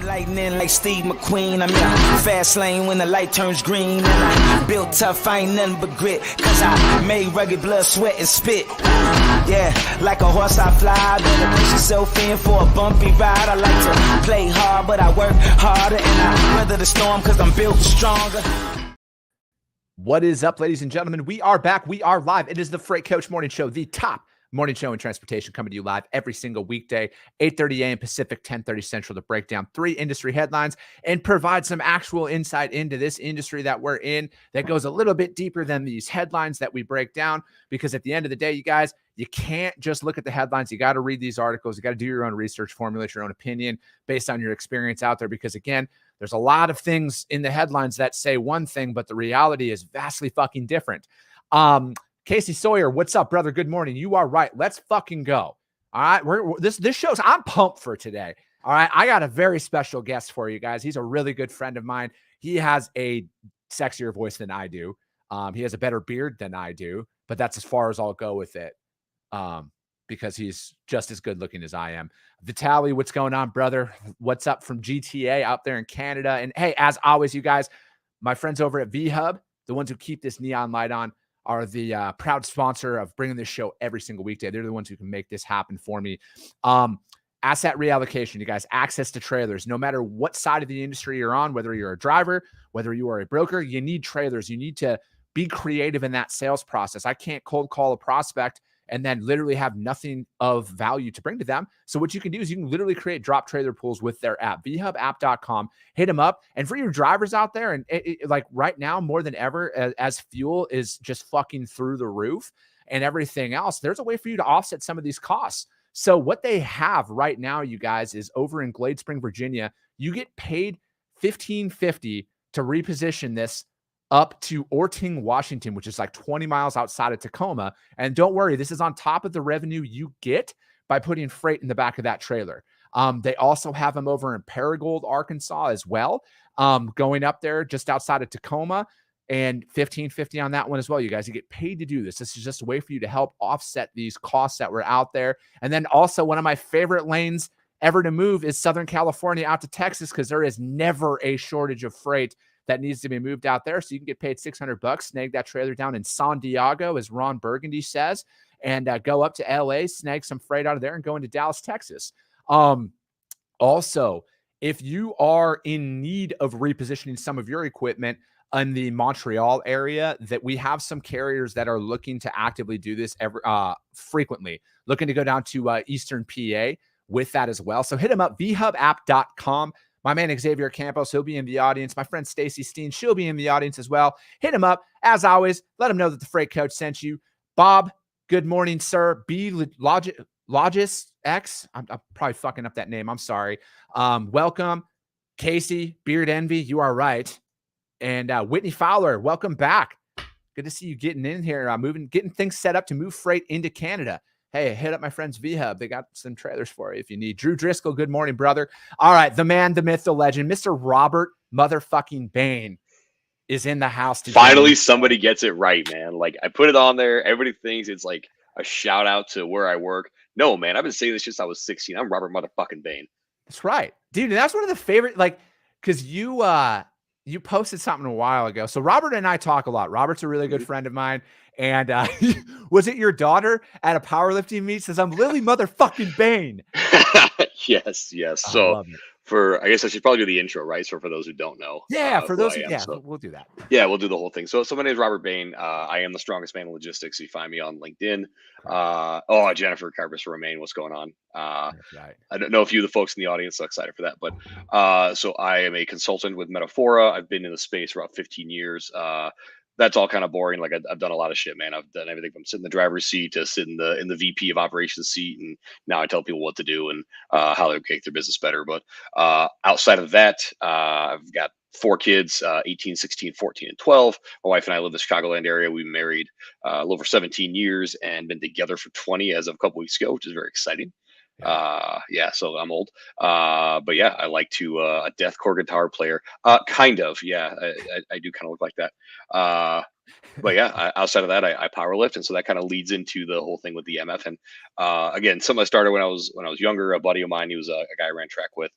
Lightning like Steve McQueen. I'm in fast lane when the light turns green. And I built tough, I ain't nothing but grit. Cause I made rugged blood, sweat, and spit. Yeah, like a horse I fly. Better push yourself in for a bumpy ride. I like to play hard, but I work harder. And I weather the storm cause I'm built stronger. What is up, ladies and gentlemen? We are back. We are live. It is the Freight Coach Morning Show, the top morning show in transportation, coming to you live every single weekday, 8:30 a.m. Pacific, 10:30 Central, to break down 3 industry headlines and provide some actual insight into this industry that we're in that goes a little bit deeper than these headlines that we break down. Because at the end of the day, you guys, you can't just look at the headlines. You got to read these articles. You got to do your own research, formulate your own opinion based on your experience out there. Because again, there's a lot of things in the headlines that say one thing, but the reality is vastly fucking different. Casey Sawyer, what's up, brother? Good morning. You are right. Let's fucking go. All right. This shows I'm pumped for today. All right. I got a very special guest for you guys. He's a really good friend of mine. He has a sexier voice than I do. He has a better beard than I do, but that's as far as I'll go with it. Because he's just as good looking as I am. Vitaly, what's going on, brother? What's up from GTA out there in Canada? And hey, as always, you guys, my friends over at V-Hub, the ones who keep this neon light on, are the proud sponsor of bringing this show every single weekday. They're the ones who can make this happen for me. Asset reallocation, you guys, access to trailers. No matter what side of the industry you're on, whether you're a driver, whether you are a broker, you need trailers. You need to be creative in that sales process. I can't cold call a prospect and then literally have nothing of value to bring to them. So what you can do is you can literally create drop trailer pools with their app, vhubapp.com. Hit them up. And for your drivers out there, and like right now, more than ever, as fuel is just fucking through the roof and everything else, there's a way for you to offset some of these costs. So what they have right now, you guys, is over in Glade Spring, Virginia, you get paid $15.50 to reposition this up to Orting, Washington, which is like 20 miles outside of Tacoma. And don't worry, this is on top of the revenue you get by putting freight in the back of that trailer. They also have them over in Paragould, Arkansas as well, going up there just outside of Tacoma, and $15.50 on that one as well. You guys, you get paid to do this. This is just a way for you to help offset these costs that were out there. And then also one of my favorite lanes ever to move is Southern California out to Texas, because there is never a shortage of freight that needs to be moved out there. So you can get paid $600, snag that trailer down in San Diego, as Ron Burgundy says, and go up to LA, snag some freight out of there, and go into Dallas, Texas. Also, if you are in need of repositioning some of your equipment in the Montreal area, that we have some carriers that are looking to actively do this frequently, looking to go down to Eastern PA with that as well. So hit them up, vhubapp.com. My man Xavier Campos, he'll be in the audience. My friend Stacy Steen, she'll be in the audience as well. Hit him up. As always, let him know that the Freight Coach sent you. Bob, good morning, sir. B Logis X. I'm probably fucking up that name. I'm sorry. Welcome. Casey, Beard Envy, you are right. And Whitney Fowler, welcome back. Good to see you getting in here, getting things set up to move freight into Canada. Hey, hit up my friends V-Hub. They got some trailers for you if you need. Drew Driscoll, good morning, brother. All right, the man, the myth, the legend, Mr. Robert motherfucking Bain is in the house today. Finally, somebody gets it right, man. Like, I put it on there. Everybody thinks it's like a shout out to where I work. No, man, I've been saying this since I was 16. I'm Robert motherfucking Bain. That's right. Dude, and that's one of the favorite, like, because you posted something a while ago. So Robert and I talk a lot. Robert's a really good friend of mine. And was it your daughter at a powerlifting meet says, I'm Lily motherfucking Bain? Yes. So I guess I should probably do the intro, right? So for those who don't know. Yeah, for those we'll do that. Yeah, we'll do the whole thing. So my name is Robert Bain. I am the strongest man in logistics. You find me on LinkedIn. Jennifer Carbis Romaine, what's going on? Right. I don't know if you, the folks in the audience, are excited for that, but so I am a consultant with Metaphora. I've been in the space for about 15 years. That's all kind of boring. Like I've done a lot of shit, man. I've done everything from sitting in the driver's seat to sit in the VP of operations seat, and now I tell people what to do and how to make their business better. But outside of that, I've got 4 kids, 18, 16, 14, and 12. My wife and I live in the Chicagoland area. We married a little over 17 years and been together for 20 as of a couple weeks ago, which is very exciting. Yeah, so I'm old. But yeah, I like to a deathcore guitar player. Kind of, yeah, I do kind of look like that. But yeah, outside of that, I power lift, and so that kind of leads into the whole thing with the MF. And again, something I started when I was younger. A buddy of mine, he was a guy I ran track with.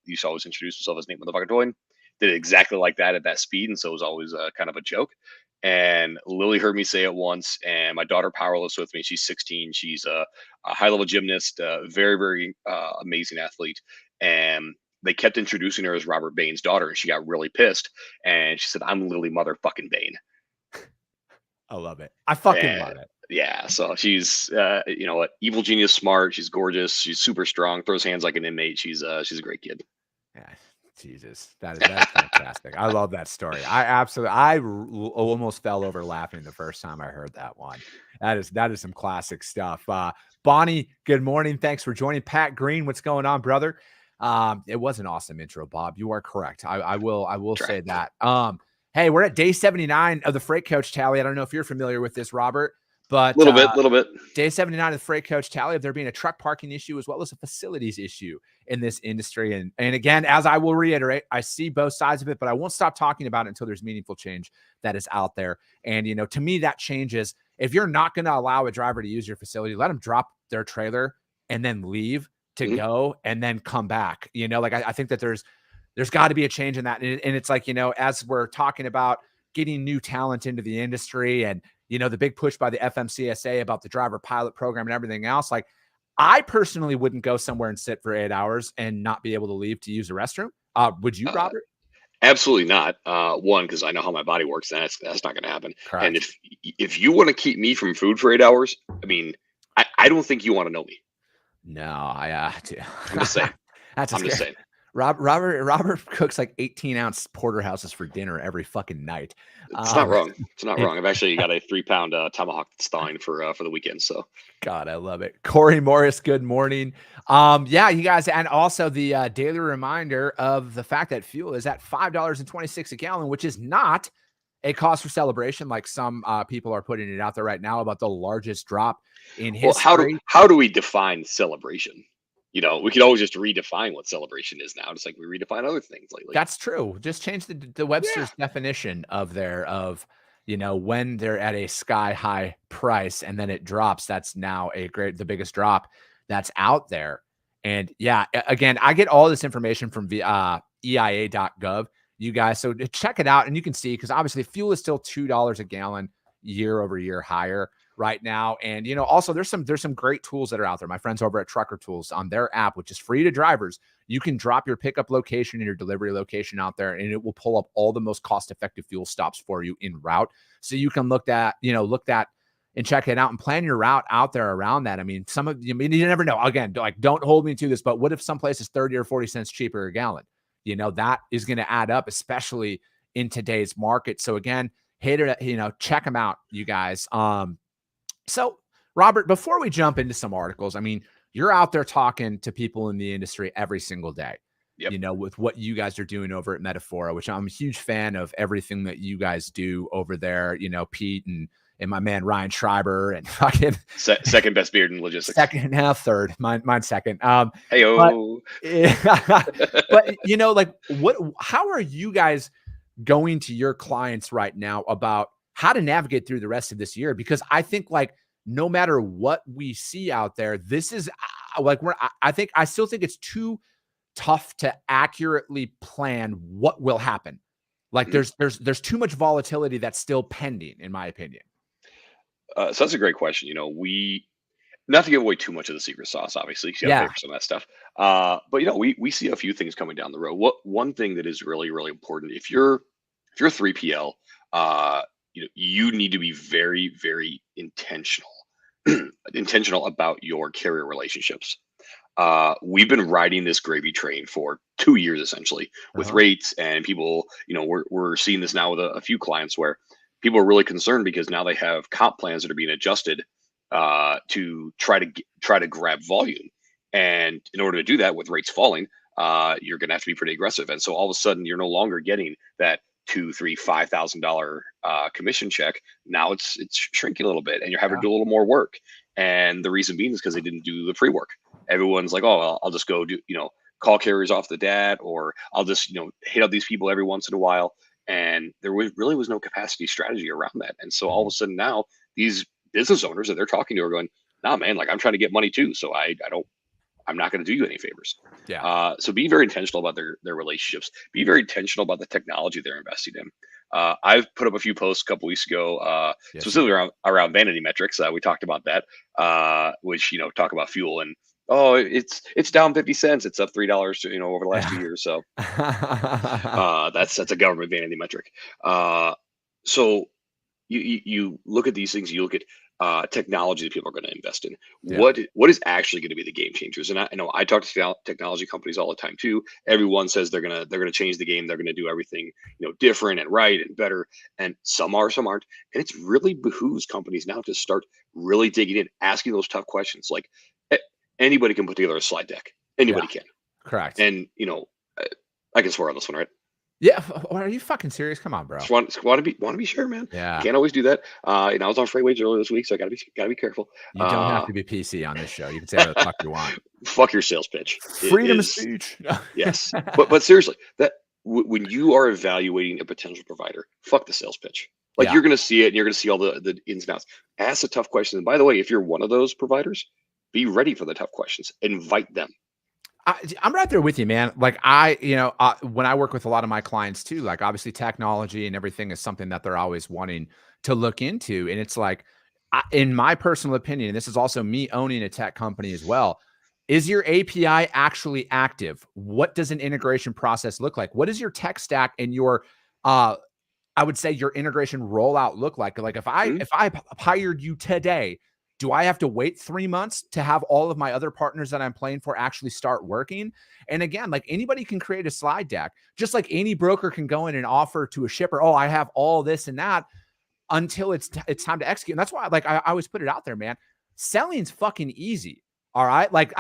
Used to always introduce himself as Nate Motherfucker Doyne. Did it exactly like that at that speed, and so it was always kind of a joke. And Lily heard me say it once, and my daughter powerlifts with me. She's 16. She's a high level gymnast, very very amazing athlete, and they kept introducing her as Robert Bain's daughter, and she got really pissed. And she said, "I'm Lily motherfucking Bain." I love it. I fucking love And it. yeah, so she's what, evil genius, smart. She's gorgeous. She's super strong. Throws hands like an inmate. She's a great kid. Yeah, Jesus, that's fantastic. I love that story. Almost fell over laughing the first time I heard that one. That is some classic stuff. Bonnie, good morning. Thanks for joining. Pat Green, what's going on, brother? It was an awesome intro, Bob. You are correct. I will say that. Hey, we're at day 79 of the Freight Coach Tally. I don't know if you're familiar with this, Robert, but Little bit. day 79 of the Freight Coach Tally of there being a truck parking issue as well as a facilities issue in this industry. And again, as I will reiterate, I see both sides of it, but I won't stop talking about it until there's meaningful change that is out there. And, to me, that changes. If you're not going to allow a driver to use your facility, let them drop their trailer and then leave to go and then come back. I think that there's got to be a change in that. And it's like, as we're talking about getting new talent into the industry and, the big push by the FMCSA about the driver pilot program and everything else, like I personally wouldn't go somewhere and sit for 8 hours and not be able to leave to use a restroom. Would you, Robert? Absolutely not. One, because I know how my body works, and that's not going to happen. Correct. And if you want to keep me from food for 8 hours, I mean, I don't think you want to know me. No, I'm just saying. I'm just saying. Robert cooks like 18-ounce porterhouses for dinner every fucking night. It's not wrong. It's not wrong. I've actually got a 3-pound tomahawk that's thawing for the weekend. So God, I love it. Corey Morris, good morning. Yeah, you guys, and also the daily reminder of the fact that fuel is at $5.26 a gallon, which is not a cause for celebration like some people are putting it out there right now about the largest drop in history. Well, how do we define celebration? We could always just redefine what celebration is now, just like we redefine other things lately. That's true. Just change the Webster's definition of when they're at a sky high price and then it drops. That's now the biggest drop that's out there. And yeah, again, I get all this information from EIA.gov, you guys. So check it out and you can see, because obviously fuel is still $2 a gallon year over year higher right now. And, also there's some great tools that are out there. My friends over at Trucker Tools, on their app, which is free to drivers, you can drop your pickup location and your delivery location out there, and it will pull up all the most cost-effective fuel stops for you en route. So you can look at and check it out and plan your route out there around that. I mean, you never know. Again, don't hold me to this, but what if some place is 30 or 40 cents cheaper a gallon? That is going to add up, especially in today's market. So again, check them out, you guys. So, Robert, before we jump into some articles, I mean, you're out there talking to people in the industry every single day, with what you guys are doing over at Metaphora, which I'm a huge fan of everything that you guys do over there, Pete and my man Ryan Schreiber and fucking second best beard in logistics. Second, third. Mine's second. Hey-o. But how are you guys going to your clients right now about how to navigate through the rest of this year? Because I think no matter what we see out there, this is I still think it's too tough to accurately plan what will happen. There's too much volatility that's still pending, in my opinion. So that's a great question. We, not to give away too much of the secret sauce, obviously, you gotta pay for some of that stuff. But we see a few things coming down the road. One thing that is really, really important, if you're 3PL, you need to be very, very intentional about your carrier relationships. We've been riding this gravy train for 2 years, essentially, with rates and people. We're seeing this now with a few clients where people are really concerned because now they have comp plans that are being adjusted to try to grab volume. And in order to do that, with rates falling, you're going to have to be pretty aggressive. And so all of a sudden, you're no longer getting that $2,000, $3,000, $5,000 commission check. Now it's shrinking a little bit, and you're having to do a little more work. And the reason being is because they didn't do the pre-work. everyone's like, oh, I'll just go do, call carriers off the DAT, or I'll just, hit up these people every once in a while. And there really was no capacity strategy around that. And so all of a sudden now these business owners that they're talking to are going, nah, man, like I'm trying to get money too. So I'm not going to do you any favors. Yeah. So be very intentional about their relationships. Be very intentional about the technology they're investing in. I've put up a few posts a couple weeks ago, specifically around vanity metrics. We talked about that, which talk about fuel, and it's down 50 cents. It's up $3, over the last 2 years. So that's a government vanity metric. So you look at these things. You look at technology that people are going to invest in. Yeah. What is actually going to be the game changers? And I know I talk to technology companies all the time too. Everyone says they're gonna change the game. They're gonna do everything different and right and better. And some are, some aren't. And it's really behooves companies now to start really digging in, asking those tough questions. Like anybody can put together a slide deck. Anybody can. Correct. And I can swear on this one, right? Yeah. Are you fucking serious? Come on, bro. Just want to be sure, man. Yeah. Can't always do that. I was on FreightWaves earlier this week, so I gotta be careful. You don't have to be PC on this show. You can say what the fuck you want. Fuck your sales pitch. Freedom of speech. Yes, but seriously, that when you are evaluating a potential provider, fuck the sales pitch. Like you're gonna see it, and you're gonna see all the ins and outs. Ask the tough questions. And by the way, if you're one of those providers, be ready for the tough questions. Invite them. I'm right there with you, man. Like when I work with a lot of my clients too, like obviously technology and everything is something that they're always wanting to look into. And it's like, in my personal opinion, and this is also me owning a tech company as well, is your API actually active? What does an integration process look like? What is your tech stack and your, I would say your integration rollout look like? Like if I hired you today, do I have to wait 3 months to have all of my other partners that I'm playing for actually start working? And again, like anybody can create a slide deck, just like any broker can go in and offer to a shipper, oh, I have all this and that, until it's time to execute. And that's why I always put it out there, man. Selling's fucking easy. All right. Like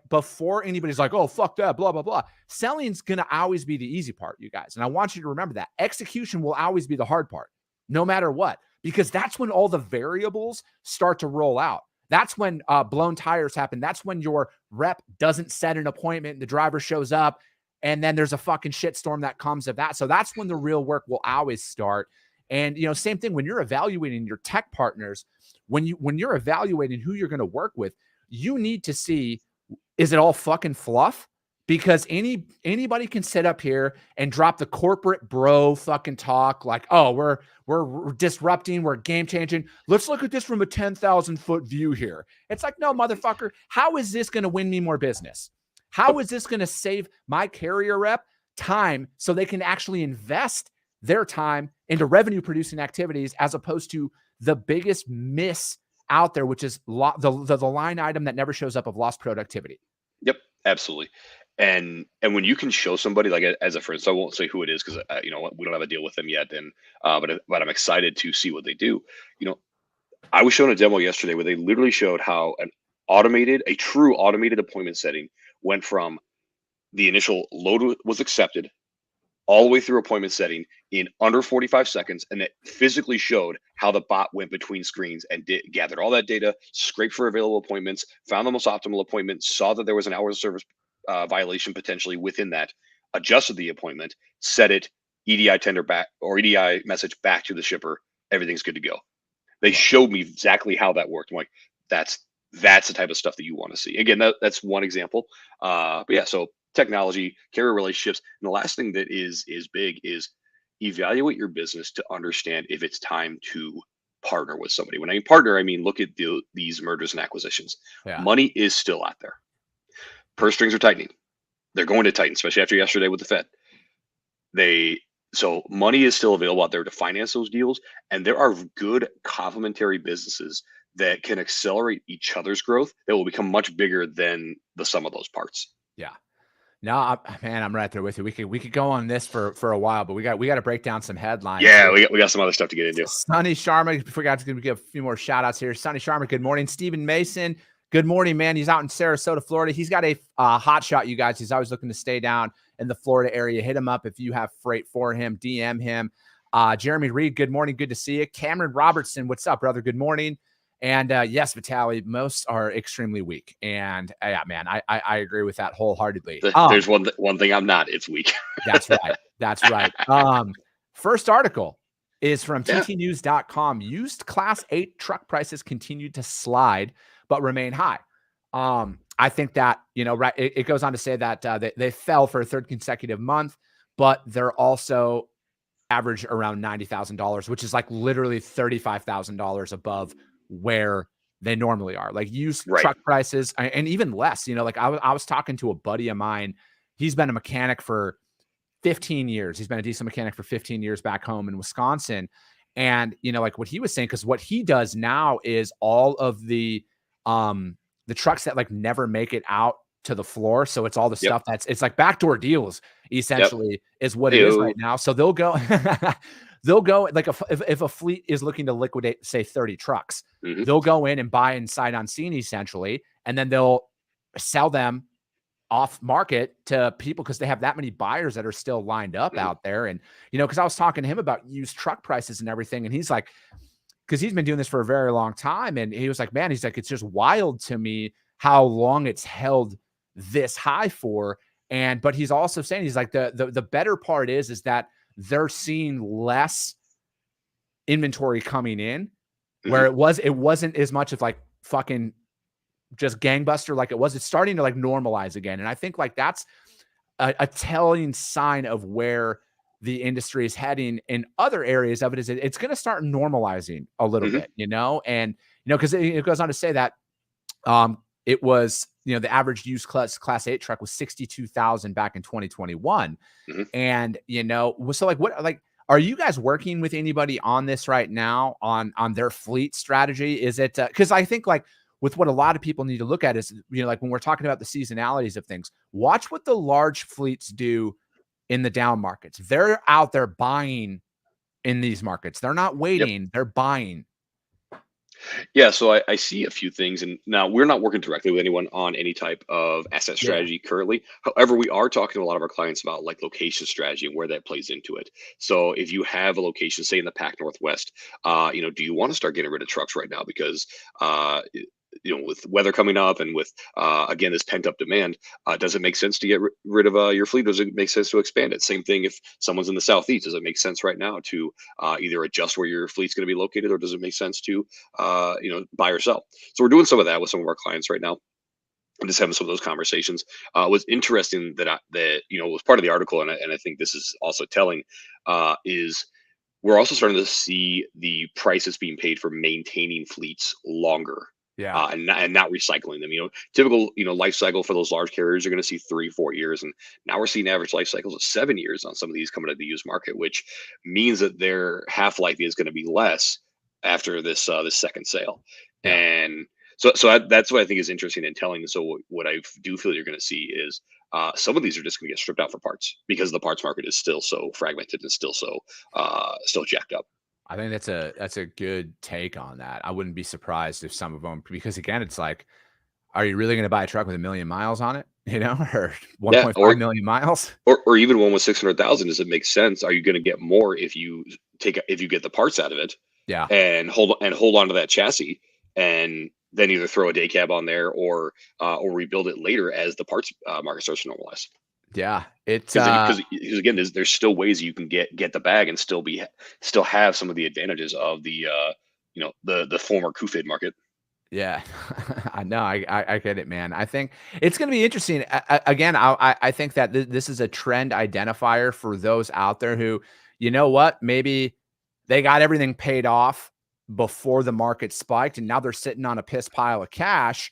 before anybody's like, oh, fuck that, blah, blah, blah. Selling's going to always be the easy part, you guys. And I want you to remember that execution will always be the hard part, no matter what. Because that's when all the variables start to roll out. That's when blown tires happen. That's when your rep doesn't set an appointment and the driver shows up, and then there's a fucking shitstorm that comes of that. So that's when the real work will always start. And same thing when you're evaluating your tech partners, when you're evaluating who you're going to work with, you need to see, is it all fucking fluff? Because anybody can sit up here and drop the corporate bro fucking talk like, oh, we're disrupting, we're game changing. Let's look at this from a 10,000 foot view here. It's like, no, motherfucker, how is this going to win me more business? How is this going to save my carrier rep time so they can actually invest their time into revenue producing activities, as opposed to the biggest miss out there, which is the line item that never shows up of lost productivity? Yep, absolutely. And when you can show somebody, like as a friend, so I won't say who it is because we don't have a deal with them yet, and but I'm excited to see what they do. I was shown a demo yesterday where they literally showed how a true automated appointment setting went from the initial load was accepted all the way through appointment setting in under 45 seconds, and it physically showed how the bot went between screens and gathered all that data, scraped for available appointments, found the most optimal appointment, saw that there was an hours of service violation potentially within that, adjusted the appointment, set it, EDI tender back or EDI message back to the shipper. Everything's good to go. They showed me exactly how that worked. I'm like, that's the type of stuff that you want to see. Again, that's one example. But yeah, so technology, carrier relationships, and the last thing that is big is evaluate your business to understand if it's time to partner with somebody. When I mean partner, I mean look at these mergers and acquisitions. Yeah. Money is still out there. Purse strings are tightening. They're going to tighten, especially after yesterday with the Fed. So money is still available out there to finance those deals, and there are good complementary businesses that can accelerate each other's growth that will become much bigger than the sum of those parts. Yeah. No, man, I'm right there with you. We could go on this for a while, but we got to break down some headlines. Yeah, we got some other stuff to get into. Sonny Sharma, we forgot to give a few more shout outs here. Sonny Sharma, good morning. Stephen Mason, good morning, man. He's out in Sarasota, Florida. He's got a hot shot, you guys. He's always looking to stay down in the Florida area. Hit him up if you have freight for him. DM him. Jeremy Reed, good morning. Good to see you. Cameron Robertson, what's up, brother? Good morning. And yes, Vitaly, most are extremely weak. And yeah, man, I agree with that wholeheartedly. There's one thing I'm not. It's weak. That's right. That's right. First article is from Yeah. ttnews.com. Used Class 8 truck prices continue to slide, but remain high. I think that, right. It goes on to say that they fell for a third consecutive month, but they're also average around $90,000, which is like literally $35,000 above where they normally are. Like used Right. truck prices and even less, like I was talking to a buddy of mine. He's been a mechanic for 15 years. He's been a diesel mechanic for 15 years back home in Wisconsin. And, like what he was saying, because what he does now is all of the trucks that like never make it out to the floor. So it's all the stuff it's like backdoor deals essentially is what it is right now. So they'll go, like if a fleet is looking to liquidate, say 30 trucks, they'll go in and buy and sight on scene essentially. And then they'll sell them off market to people because they have that many buyers that are still lined up out there. And, because I was talking to him about used truck prices and everything. And he's like, because he's been doing this for a very long time. And he was like, man, he's like, it's just wild to me how long it's held this high for. But he's also saying, he's like, the better part is that they're seeing less inventory coming in where it wasn't as much of like fucking just gangbuster like it was. It's starting to like normalize again. And I think like that's a telling sign of where the industry is heading. In other areas of it is it's going to start normalizing a little bit, and, because it goes on to say that it was, the average used class 8 truck was 62,000 back in 2021. And, so like, what, like, are you guys working with anybody on this right now on their fleet strategy? Is it, cause I think like, with what a lot of people need to look at is, like when we're talking about the seasonalities of things, watch what the large fleets do in the down markets. They're out there buying in these markets. They're not waiting, they're buying. Yeah, so I see a few things, and now we're not working directly with anyone on any type of asset strategy currently. However, we are talking to a lot of our clients about like location strategy and where that plays into it. So if you have a location, say in the Pac Northwest, do you want to start getting rid of trucks right now because with weather coming up and with again this pent up demand, does it make sense to get rid of your fleet? Does it make sense to expand it? Same thing if someone's in the southeast. Does it make sense right now to either adjust where your fleet's going to be located, or does it make sense to buy or sell? So we're doing some of that with some of our clients right now. I'm just having some of those conversations. It was interesting that was part of the article, and I think this is also telling is we're also starting to see the prices being paid for maintaining fleets longer. And not recycling them. Typical life cycle for those large carriers are going to see 3-4 years, and now we're seeing average life cycles of 7 years on some of these coming to the used market, which means that their half life is going to be less after this second sale. And so that's what I think is interesting and telling. So what I do feel you're going to see is some of these are just going to get stripped out for parts because the parts market is still so fragmented and still so still jacked up. I think that's a good take on that. I wouldn't be surprised if some of them, because again, it's like, are you really going to buy a truck with 1 million miles on it, or 1.5 million miles, or even one with 600,000? Does it make sense? Are you going to get more if you get the parts out of it? And hold on to that chassis, and then either throw a day cab on there or rebuild it later as the parts market starts to normalize. Yeah, it's because again, there's still ways you can get the bag and still have some of the advantages of the the former CUFID market. Yeah, I know. I get it, man. I think it's going to be interesting. Again, I think that this is a trend identifier for those out there who, maybe they got everything paid off before the market spiked, and now they're sitting on a piss pile of cash.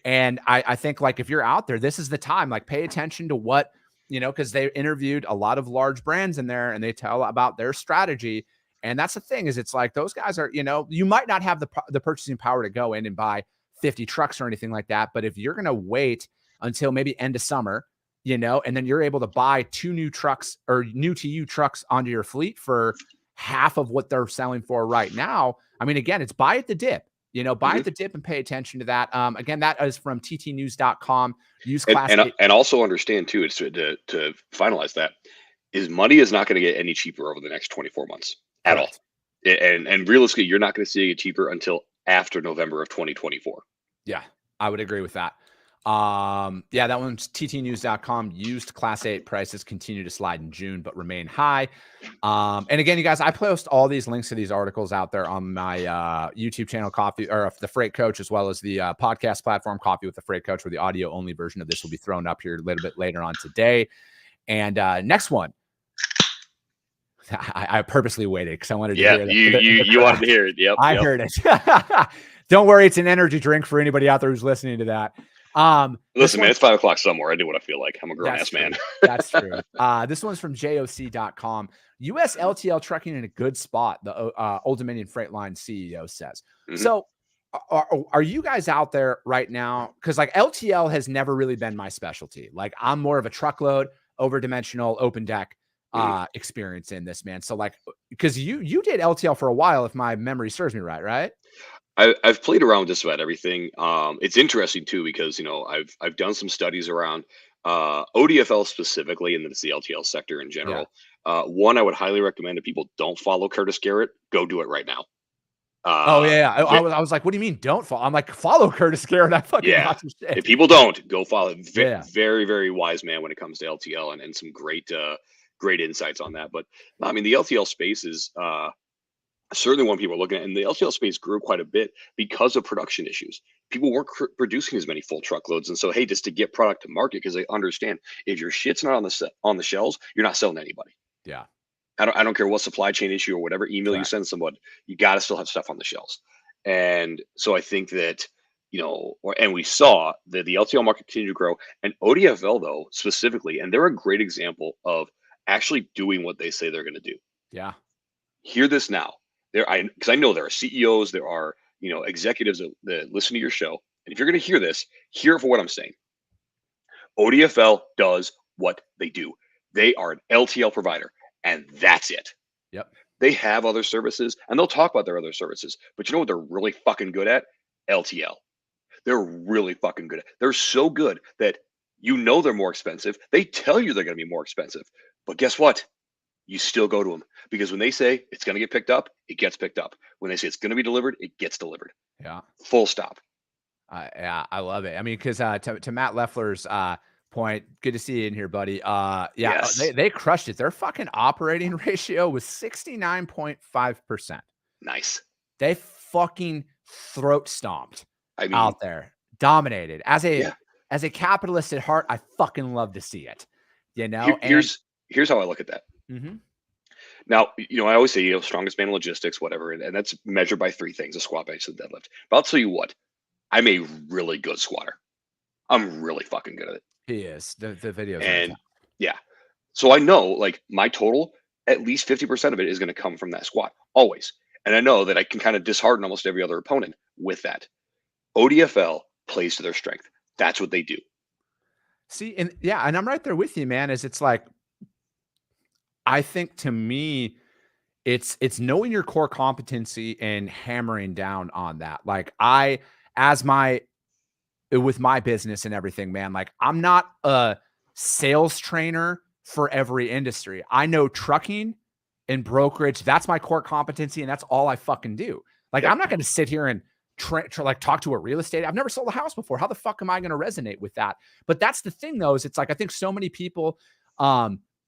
And I think like if you're out there, this is the time. Like pay attention to what because they interviewed a lot of large brands in there, and they tell about their strategy. And that's the thing is it's like those guys are, you might not have the purchasing power to go in and buy 50 trucks or anything like that. But if you're going to wait until maybe end of summer, and then you're able to buy 2 new trucks or new to you trucks onto your fleet for half of what they're selling for right now. I mean, again, it's buy at the dip. Buy at the dip and pay attention to that. Again, that is from ttnews.com. Use class and also understand too, it's to finalize that is money is not going to get any cheaper over the next 24 months at all. And realistically, you're not going to see it get cheaper until after November of 2024. Yeah, I would agree with that. Yeah, that one's ttnews.com. Used Class 8 prices continue to slide in June, but remain high. And again, you guys, I post all these links to these articles out there on my YouTube channel, Coffee, or the Freight Coach, as well as the podcast platform, Coffee with the Freight Coach, where the audio only version of this will be thrown up here a little bit later on today. And next one, I purposely waited because I wanted to hear it. You wanted to hear it. Yep. I heard it. Don't worry, it's an energy drink for anybody out there who's listening to that. Listen, man, it's 5 o'clock somewhere. I do what I feel like. I'm a grown-ass man. That's true. This one's from joc.com. U.S. LTL trucking in a good spot, the Old Dominion Freight Line CEO says. Mm-hmm. So are you guys out there right now? Because like LTL has never really been my specialty. Like I'm more of a truckload, over-dimensional, open deck experience in this, man. So like, because you did LTL for a while, if my memory serves me right? I've played around with just about everything. It's interesting too because I've done some studies around ODFL specifically, and then it's the LTL sector in general. Yeah. One I would highly recommend if people don't follow Curtis Garrett, go do it right now. I was like, what do you mean don't follow? I'm like, follow Curtis Garrett. I fucking watch his shit. If people don't, go follow. Very, very wise man when it comes to LTL, and some great insights on that. But I mean, the LTL space is certainly one people are looking at, and the LTL space grew quite a bit because of production issues. People weren't producing as many full truckloads, and so hey, just to get product to market, because they understand if your shit's not on the shelves, you're not selling to anybody. Yeah, I don't care what supply chain issue or whatever email you send someone, you got to still have stuff on the shelves. And so I think that and we saw that the LTL market continue to grow, and ODFL though specifically, and they're a great example of actually doing what they say they're going to do. Yeah, hear this now. Because I know there are CEOs, there are executives that listen to your show, and if you're going to hear this, hear it for what I'm saying. ODFL does what they do. They are an LTL provider, and that's it. Yep. They have other services, and they'll talk about their other services, but you know what they're really fucking good at? LTL. They're really fucking good at. They're so good that they're more expensive. They tell you they're going to be more expensive, but guess what? You still go to them, because when they say it's going to get picked up, it gets picked up. When they say it's going to be delivered, it gets delivered. Yeah. Full stop. Yeah, I love it. I mean, because to Matt Leffler's point, good to see you in here, buddy. Yes. They crushed it. Their fucking operating ratio was 69.5%. Nice. They fucking throat stomped out there, dominated. As a capitalist at heart, I fucking love to see it. Here's how I look at that. Mm-hmm. Now, I always say, strongest man in logistics, whatever, and that's measured by 3 things: a squat, bench, and deadlift. But I'll tell you what, I'm a really good squatter. I'm really fucking good at it. He is. The videos. And yeah. So I know, like, my total, at least 50% of it is going to come from that squat, always. And I know that I can kind of dishearten almost every other opponent with that. ODFL plays to their strength. That's what they do. See, and I'm right there with you, man. It's like, I think to me, it's knowing your core competency and hammering down on that. Like with my business and everything, man, like I'm not a sales trainer for every industry. I know trucking and brokerage. That's my core competency. And that's all I fucking do. Like, I'm not going to sit here and talk to a real estate. I've never sold a house before. How the fuck am I going to resonate with that? But that's the thing though, is it's like, I think so many people,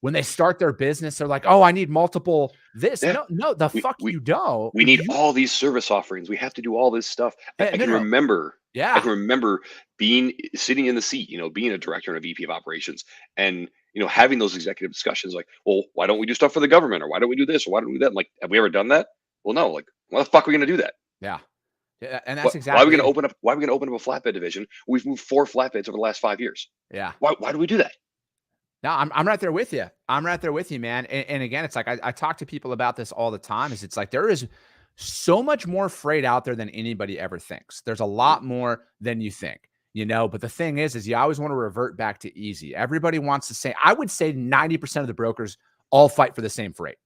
when they start their business, they're like, oh, I need multiple this. Yeah. No, you don't. We need all these service offerings. We have to do all this stuff. I can remember being sitting in the seat, being a director and a VP of operations, and having those executive discussions like, well, why don't we do stuff for the government, or why don't we do this, or why don't we do that? I'm like, have we ever done that? Well, no. Like, why the fuck are we going to do that? Yeah. And that's exactly why are we going to open up. Why are we going to open up a flatbed division? We've moved 4 flatbeds over the last 5 years. Yeah. Why do we do that? No, I'm right there with you. I'm right there with you, man. And again, it's like, I talk to people about this all the time. It's like, there is so much more freight out there than anybody ever thinks. There's a lot more than you think, but the thing is you always want to revert back to easy. Everybody wants to say, I would say 90% of the brokers all fight for the same freight.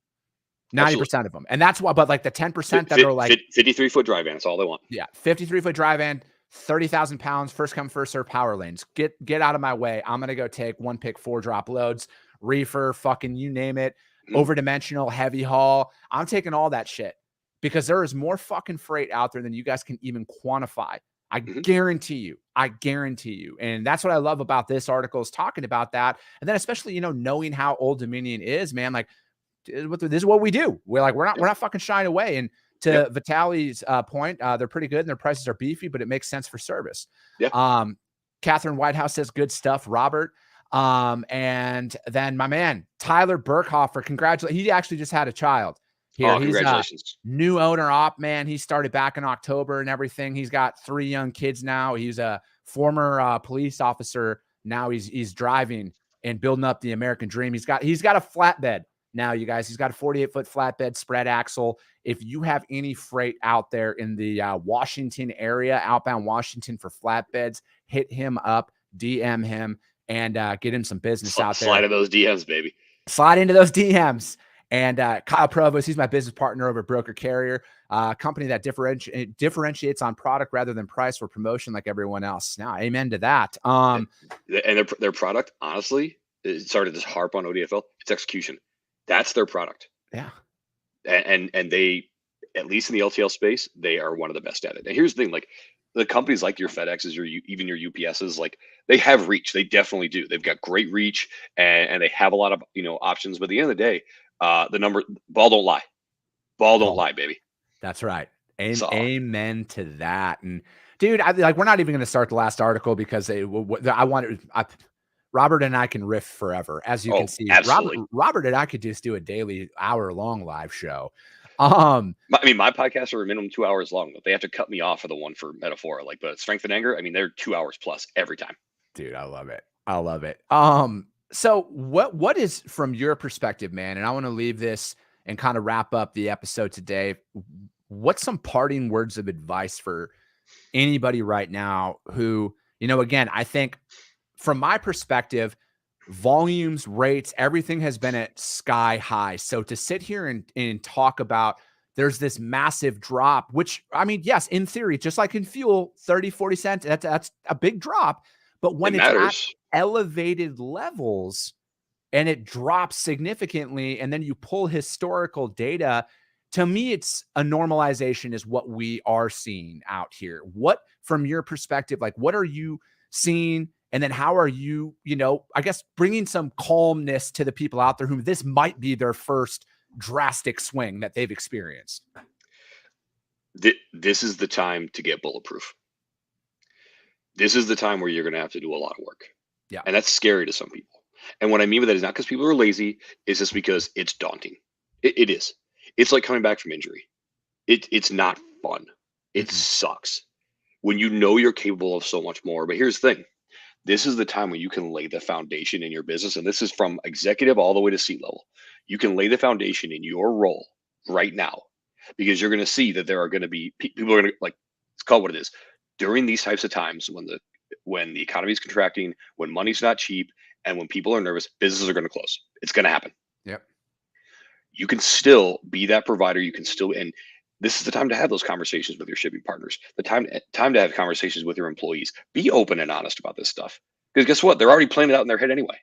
90% of them. And that's why, but like the 10% that are like 53-foot dry van, that's all they want. Yeah. 53-foot dry van, 30,000 pounds, first come, first serve power lanes. Get out of my way. I'm going to go take 1 pick, 4 drop loads, reefer, fucking, you name it, over dimensional, heavy haul. I'm taking all that shit because there is more fucking freight out there than you guys can even quantify. I Mhm. guarantee you. I guarantee you. And that's what I love about this article, is talking about that. And then especially, you know, knowing how Old Dominion is, man, like this is what we do. We're not fucking shying away. And to Yep. Vitaly's point, they're pretty good and their prices are beefy, but it makes sense for service. Yeah. Catherine Whitehouse says good stuff, Robert. And then my man, Tyler Burkhofer, congratulations. He actually just had a child here. Oh, He's congratulations. new owner op, man. He started back in October and everything. He's got 3 young kids now. He's a former police officer. Now he's driving and building up the American dream. He's got a flatbed now, you guys. He's got a 48-foot flatbed spread axle. If you have any freight out there in the Washington area, outbound Washington for flatbeds, hit him up, DM him, and get him some business out there. Slide in those DMs, baby. Slide into those DMs. And Kyle Provost, he's my business partner over at Broker Carrier, company that differentiates on product rather than price or promotion like everyone else. Now, amen to that. And their product, honestly, sorry to just harp on ODFL, it's execution. That's their product. Yeah. And they, at least in the LTL space, they are one of the best at it. And here's the thing, like the companies like your FedExes, even your UPSs, like they have reach. They definitely do. They've got great reach and they have a lot of, options. But at the end of the day, ball don't lie. Ball don't lie, baby. That's right. Amen to that. And dude, we're not even going to start the last article because Robert and I can riff forever, as you can see. Absolutely. Robert and I could just do a daily hour-long live show. My podcasts are a minimum 2 hours long, but they have to cut me off for the one for Metaphora. Like, but Strength and Anger, they're 2 hours plus every time. Dude, I love it. I love it. So what is, from your perspective, man, and I want to leave this and kind of wrap up the episode today, what's some parting words of advice for anybody right now who, again, I think from my perspective, volumes, rates, everything has been at sky high. So to sit here and talk about there's this massive drop, which, yes, in theory, just like in fuel, 30, 40 cents, that's a big drop. But when it's at elevated levels and it drops significantly, and then you pull historical data, to me, it's a normalization is what we are seeing out here. What, from your perspective, what are you seeing? And then how are you, I guess, bringing some calmness to the people out there who this might be their first drastic swing that they've experienced? This is the time to get bulletproof. This is the time where you're going to have to do a lot of work. Yeah. And that's scary to some people. And what I mean by that is not because people are lazy. It's just because it's daunting. It is. It's like coming back from injury. It's not fun. It sucks when you know you're capable of so much more. But here's the thing. This is the time when you can lay the foundation in your business. And this is from executive all the way to C level. You can lay the foundation in your role right now, because you're going to see that there are going to be people are going to, it's called what it is. During these types of times, when the economy is contracting, when money's not cheap, and when people are nervous, businesses are going to close. It's going to happen. Yep. You can still be that provider. You can still, and this is the time to have those conversations with your shipping partners. The time to have conversations with your employees. Be open and honest about this stuff, because guess what? They're already playing it out in their head anyway.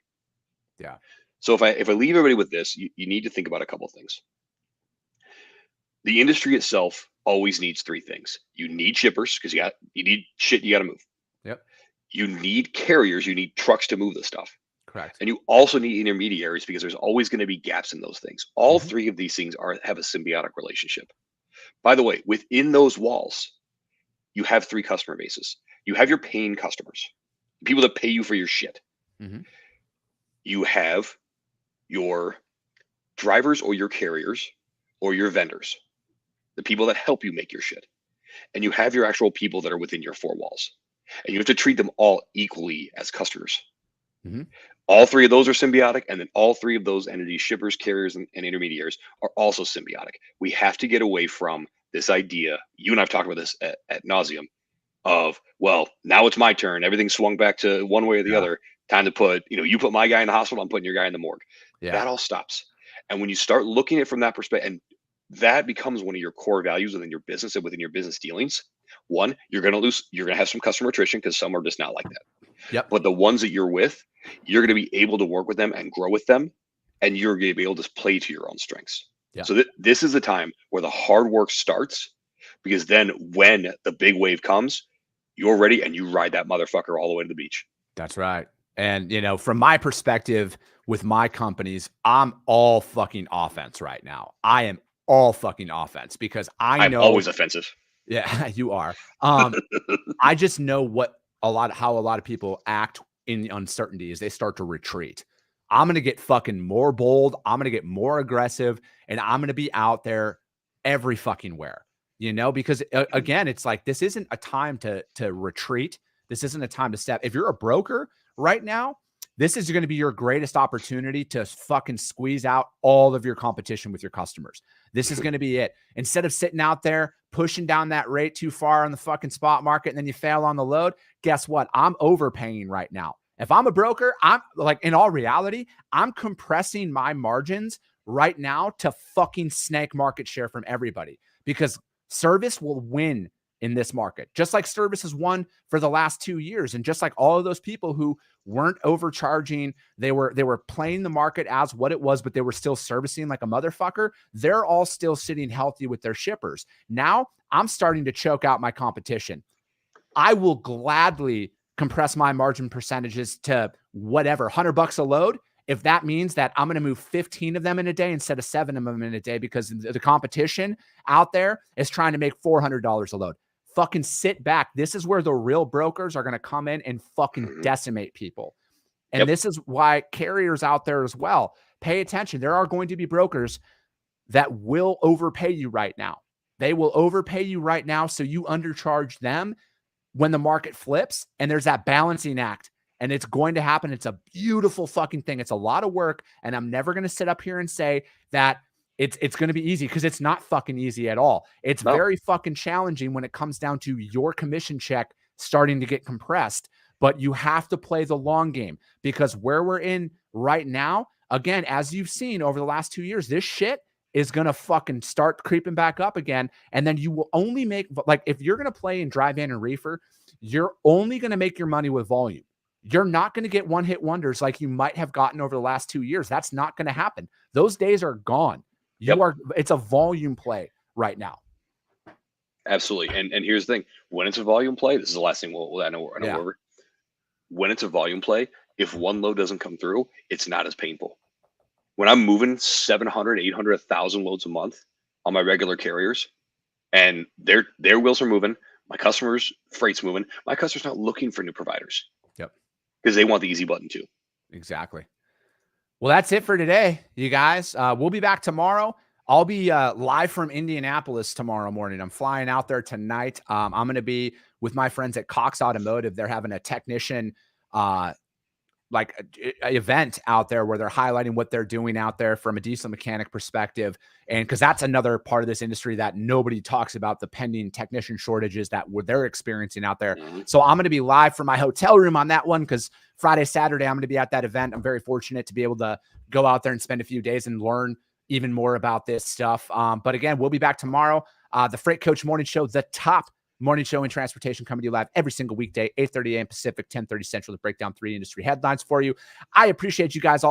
Yeah. So if I leave everybody with this, you need to think about a couple of things. The industry itself always needs 3 things. You need shippers, because you need shit you got to move. Yep. You need carriers. You need trucks to move the stuff. Correct. And you also need intermediaries, because there's always going to be gaps in those things. All 3 of these things have a symbiotic relationship. By the way, within those walls, you have 3 customer bases. You have your paying customers, people that pay you for your shit. You have your drivers or your carriers or your vendors, the people that help you make your shit. And you have your actual people that are within your 4 walls. And you have to treat them all equally as customers. All 3 of those are symbiotic. And then all 3 of those entities, shippers, carriers, and intermediaries, are also symbiotic. We have to get away from this idea. You and I've talked about this at nauseum of, well, now it's my turn. Everything swung back to one way or the other. Time to put, you put my guy in the hospital, I'm putting your guy in the morgue. Yeah. That all stops. And when you start looking at it from that perspective, and that becomes one of your core values within your business and within your business dealings. One, you're going to have some customer attrition, because some are just not like that. Yep. But the ones that you're with, you're going to be able to work with them and grow with them. And you're going to be able to play to your own strengths. Yeah. So this is the time where the hard work starts, because then when the big wave comes, you're ready and you ride that motherfucker all the way to the beach. That's right. And, from my perspective with my companies, I'm all fucking offense right now. I am all fucking offense because I I'm know, always offensive. yeah, you are. I just know how a lot of people act in uncertainty is they start to retreat. I'm going to get fucking more bold. I'm going to get more aggressive and I'm going to be out there every fucking where, because again, it's like, this isn't a time to retreat. This isn't a time to step. If you're a broker right now, this is going to be your greatest opportunity to fucking squeeze out all of your competition with your customers. This is going to be it. Instead of sitting out there pushing down that rate too far on the fucking spot market and then you fail on the load, guess what? I'm overpaying right now. If I'm a broker, I'm like, in all reality, I'm compressing my margins right now to fucking snake market share from everybody because service will win in this market, just like service has won for the last 2 years. And just like all of those people who weren't overcharging, they were playing the market as what it was, but they were still servicing like a motherfucker. They're all still sitting healthy with their shippers. Now I'm starting to choke out my competition. I will gladly compress my margin percentages to whatever, $100 a load, if that means that I'm going to move 15 of them in a day instead of 7 of them in a day because the competition out there is trying to make $400 a load. Fucking sit back. This is where the real brokers are going to come in and fucking decimate people. And this is why carriers out there as well, pay attention. There are going to be brokers that will overpay you right now. They will overpay you right now. So you undercharge them when the market flips, and there's that balancing act, and it's going to happen. It's a beautiful fucking thing. It's a lot of work. And I'm never going to sit up here and say that it's going to be easy because it's not fucking easy at all. It's very fucking challenging when it comes down to your commission check starting to get compressed, but you have to play the long game because where we're in right now, again, as you've seen over the last 2 years, this shit is going to fucking start creeping back up again. And then you will only make, like, if you're going to play in dry van and reefer, you're only going to make your money with volume. You're not going to get one hit wonders like you might have gotten over the last 2 years. That's not going to happen. Those days are gone. It's a volume play right now. Absolutely. And here's the thing. When it's a volume play, this is the last thing I know over. When it's a volume play, if one load doesn't come through, it's not as painful. When I'm moving 700, 800, 1,000 loads a month on my regular carriers and their wheels are moving, my customers' freight's moving, my customer's not looking for new providers. Yep. Because they want the easy button too. Exactly. Well, that's it for today, you guys. We'll be back tomorrow. I'll be live from Indianapolis tomorrow morning. I'm flying out there tonight. I'm going to be with my friends at Cox Automotive. They're having a technician event out there where they're highlighting what they're doing out there from a diesel mechanic perspective. And because that's another part of this industry that nobody talks about, the pending technician shortages that they're experiencing out there. So I'm going to be live from my hotel room on that one because Friday, Saturday, I'm going to be at that event. I'm very fortunate to be able to go out there and spend a few days and learn even more about this stuff. But again, we'll be back tomorrow. The Freight Coach Morning Show, the top morning show in transportation, coming to you live every single weekday, 8:30 a.m. Pacific, 10:30 Central, to break down 3 industry headlines for you. I appreciate you guys all